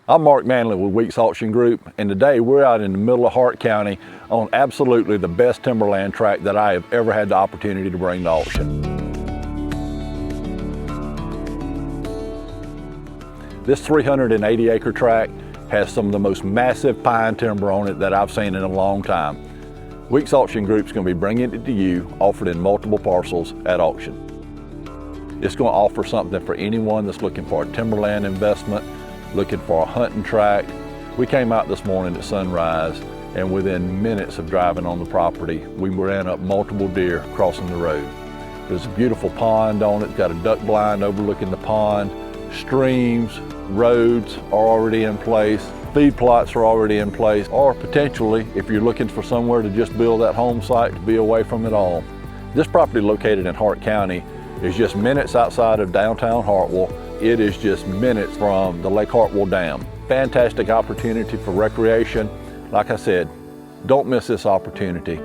I'm Mark Manley with Weeks Auction Group, and today we're out in the middle of Hart County on absolutely the best timberland tract that I have ever had the opportunity to bring to auction. This 380-acre tract has some of the most massive pine timber on it that I've seen in a long time. Weeks Auction Group's going to be bringing it to you, offered in multiple parcels at auction. It's going to offer something for anyone that's looking for a timberland investment, looking for a hunting tract. We came out this morning at sunrise, and within minutes of driving on the property, we ran up multiple deer crossing the road. There's a beautiful pond on it, got a duck blind overlooking the pond. Streams, roads are already in place. Feed plots are already in place, or potentially, if you're looking for somewhere to just build that home site to be away from it all. This property located in Hart County is just minutes outside of downtown Hartwell. It is just minutes from the Lake Hartwell Dam. Fantastic opportunity for recreation. Like I said, don't miss this opportunity.